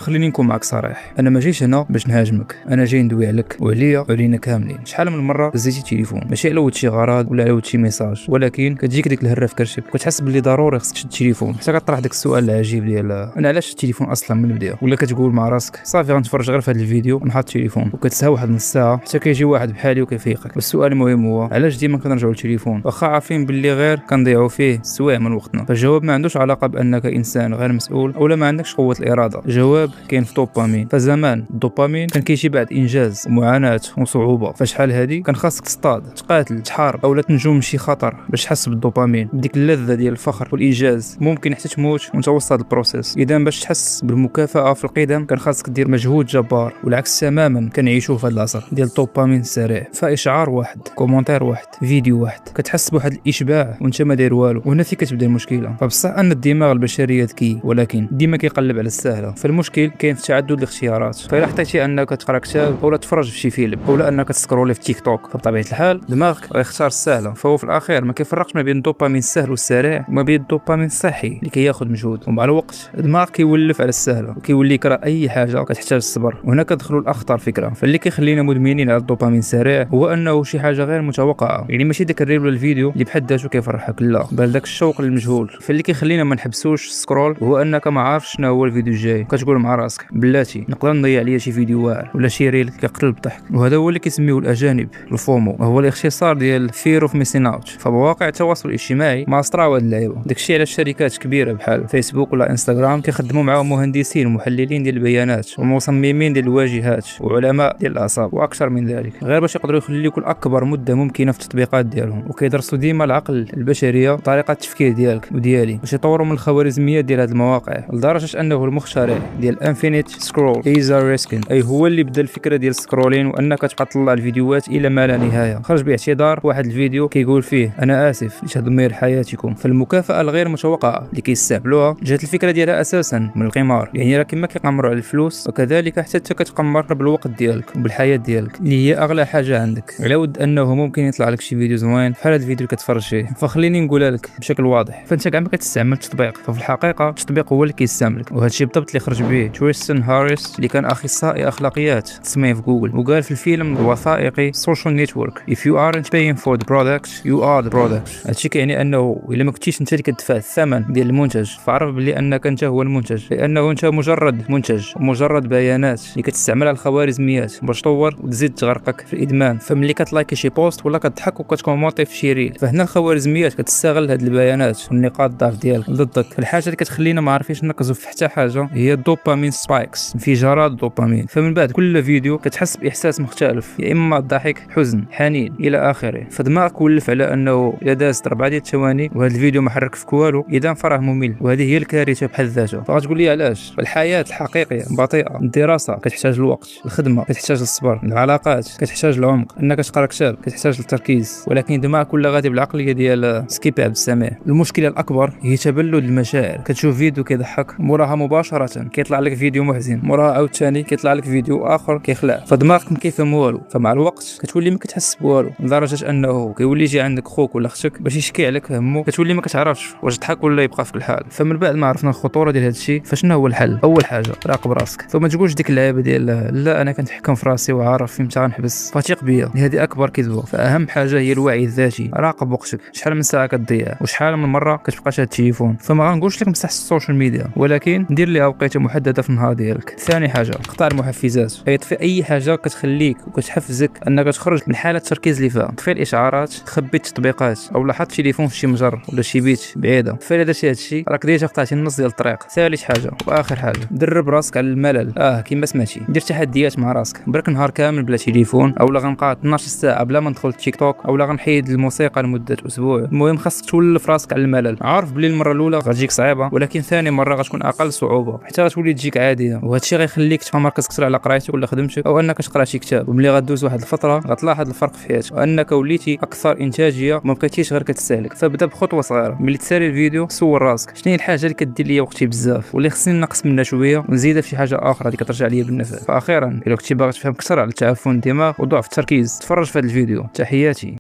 وخليني نكون معك صريح، انا ما جيش هنا باش نهاجمك، انا جاي ندوي عليك وعليا وعلينا كاملين. شحال من مره هزيتي التليفون ماشي على ود شي غرض ولا على ود شي ميساج، ولكن كتجيك ديك الهره في كرشك وكتحس باللي ضروري خصك تشد التليفون حتى كطرح داك السؤال العجيب ديال انا علاش التليفون اصلا من البدايه، ولا كتقول مع راسك صافي غنتفرج غير في هذا الفيديو ونحط التليفون، وكتسهى واحد نص ساعه حتى كيجي واحد بحالي وكيفيقك. والسؤال المهم هو علاش ديما كنرجعوا للتليفون واخا عارفين باللي غير كنضيعوا فيه سوايع من وقتنا؟ فالجواب ما عندوش علاقه بانك انسان غير مسؤول اولا ما عندكش قوه الاراده، الجواب كاين في الدوبامين. فزمان الدوبامين كان كيجي بعد انجاز ومعاناه وصعوبه، فشحال هادي كان خاصك تصطاد تقاتل تحارب اولا تنجو من شي خطر باش تحس بالدوبامين بديك اللذه ديال الفخر والانجاز. ممكن حتى تموت وانت وسط هذا البروسيس. اذا باش تحس بالمكافاه في القدم كان خاصك دير مجهود جبار، والعكس تماما كنعيشوه في هذا العصر ديال الدوبامين السريع. فاشعار واحد، كومونتير واحد، فيديو واحد، كتحس بواحد الاشباع وانت ما داير والو. وهنا فين كتبدا المشكله. فبصح ان الدماغ البشري ذكي ولكن ديما كيقلب على السهله، فالمشكل كاين في تعدد الاختيارات. فإلا حطيتي انك تقرا كتاب اولا تفرج في شي فيلم اولا انك تسكرولي في تيك توك، فبطبيعه الحال دماغك غيختار السهله. فهو في الاخير ما كيفرقش ما بين الدوبامين السهل والسريع وما بين الدوبامين الصحي اللي كياخذ مجهود. ومع الوقت الدماغ كيولف على السهله وكيولي يكره اي حاجه كتحتاج الصبر. وهنا كتدخلوا الاخطر فكره. فاللي كيخلينا مدمنين على الدوبامين السريع هو انه شي حاجه غير متوقعه، يعني ماشي داك الريل ولا الفيديو اللي بحد ذاته كيفرحك، لا بل داك الشوق للمجهول. فاللي كيخلينا ما نحبسوش سكرول هو انك ما عارفش شنو هو الفيديو الجاي، كتقول مع راسك بلاتي نقدر نضيع عليا شي فيديو واعر ولا شي ريل كيقتل بالضحك. وهذا هو اللي كيسميوه الاجانب الفومو، وهو الاختصار ديال فير اوف ميسين اوت. فبواقع التواصل الاجتماعي ما صراو هاد اللعيبه. داكشي علاش شركات كبيره بحال فيسبوك ولا انستغرام كيخدموا معاهم مهندسين ومحللين ديال البيانات ومصممين ديال الواجهات وعلماء ديال الاعصاب واكثر من ذلك، غير باش يقدروا يخليوك الاكبر مده ممكنه في التطبيقات ديالهم. وكيدرسوا ديما العقل البشريه وطريقه التفكير ديالك وديالي باش يطوروا من الخوارزميات ديال هاد المواقع، لدرجه انه المخترع ديال انفينيت سكرول ايزا ريسكين اي هو اللي بدا الفكره ديال السكرولين، وانك تبقى تطلع الفيديوهات الى ما لا نهايه. خرج باعتذار واحد الفيديو كيقول فيه انا اسف لتدمير حياتكم. فالمكافاه الغير متوقعه اللي كيستعملوها جات الفكره ديالها اساسا من القمار، يعني راه كما كيقمروا على الفلوس وكذلك حتى انت كتقمر بالوقت ديالك وبالحياه ديالك اللي هي اغلى حاجه عندك، على ود انه ممكن يطلع لك شي فيديو زوين بحال هذا الفيديو اللي كتفرج فيه. فخليني نقولها لك بشكل واضح، فانت كاع ما كتستعمل التطبيق، ففي الحقيقه التطبيق هو اللي كيستعملك. وهذا الشيء بالضبط اللي خرج به تريستن هاريس اللي كان اخصائي اخلاقيات تسميه في جوجل، وقال في الفيلم الوثائقي سوشيال نيتورك if you aren't paying for the product you are the product. هادشي كيعني انه الا ما كنتيش انت اللي كتدفع الثمن ديال المنتج فعرف بلي انك انت هو المنتج، لانه انت مجرد منتج ومجرد بيانات اللي كتستعملها الخوارزميات باش تطور وتزيد تغرقك في الادمان. فملي كتلايكي شي بوست ولا كتضحك وكتكومونتي في شي ريل، فهنا الخوارزميات كتستغل هاد البيانات والنقاط الضعف ديالك ضدك. الحاجه اللي كتخلينا ما عارفينش نركزوا في حتى حاجه هي الدوبامين سبايكس، انفجارات الدوبامين. فمن بعد كل فيديو كتحس باحساس مختلف، يا اما الضحك، حزن، حنين الى اخره. فدماغك ولف على انه الا دازت 4 ديال الثواني وهذا الفيديو ما حرك فيك والو اذا فراه ممل، وهذه هي الكارثه بحد ذاتها. فغتقول لي علاش؟ الحياه الحقيقيه بطيئه، الدراسه كتحتاج الوقت، الخدمه كتحتاج الصبر، العلاقات كتحتاج العمق، انك تقرا كتاب كتحتاج التركيز. ولكن دماغك ولا غادي بالعقليه ديال سكيب عبد السميع. المشكله الاكبر هي تبلد المشاعر. كتشوف فيديو كيضحك موراها مباشره كيطلع لك فيديو محزن، موراها عاوتاني كيطلع لك فيديو اخر كيخلع، فدماغك ما كيفهم والو. فمع الوقت كتولي ما كتحس بوالو، لدرجه انه كيولي يجي عندك خوك ولا اختك باش يشكي عليك همو كتولي ما كتعرفش واش تضحك ولا يبقى فيك الحال. فمن بعد ما عرفنا الخطوره ديال هذا الشيء فشنو هو الحل؟ اول حاجه راقب راسك. فما تقولش ديك اللعيبه ديال لا انا كنتحكم في راسي وعارف فين غنحبس، فتيق بيا، هذه اكبر كذبه. فاهم حاجه هي الوعي الذاتي. راقب وقتك، شحال من ساعه كتضيع وشحال من مره كتبقى شاد التليفون. فما غنقولش لك مسح السوشيال ميديا، ولكن دير ليها وقيته محدده في النهار ديالك. ثاني حاجه قطع المحفزات، طفي اي حاجه كتخليك وكتحفزك انك تخرج من حاله التركيز اللي فيها. طفي الاشعارات، خبي التطبيقات او لاحظ التليفون في شي مجر ولا شي بيت بعيده. فالا درتي هذا الشيء راك ديجا قطعتي النص ديال الطريق. ثالث حاجه واخر حاجه درب راسك على الملل. كيما سمعتي دير تحديات مع راسك، برك نهار كامل بلا تليفون، اولا غنبقى 12 ساعه بلا ما ندخل تيك توك، اولا غنحيد الموسيقى لمده اسبوع. المهم خاصك تولف راسك على الملل. عارف بلي المره الاولى غتجيك صعيبه، ولكن ثاني مره غتكون اقل صعوبه حتى غتولي تجيك عاديه. وهذا الشيء غيخليك تبقى مركز اكثر على قرايتك ولا خدمتك او انك تقرا شي كتاب. وملي غدوز واحد الفتره غتلاحظ الفرق في حياتك وانك وليتي اكثر انتاجيه، ما بقيتيش غير كتستهلك. فبدا بخطوه صغيره. ملي تسالي الفيديو سول راسك شنو هي الحاجه اللي كدير ليا وقتي بزاف واللي خصني نقص منها شويه ونزيدها في شي حاجه اخرى اللي كترجع ليا بالنفع. فاخيرا الا كنتي باغي تفهم اكثر على تعفن الدماغ وضعف التركيز تفرج في هذا الفيديو. تحياتي.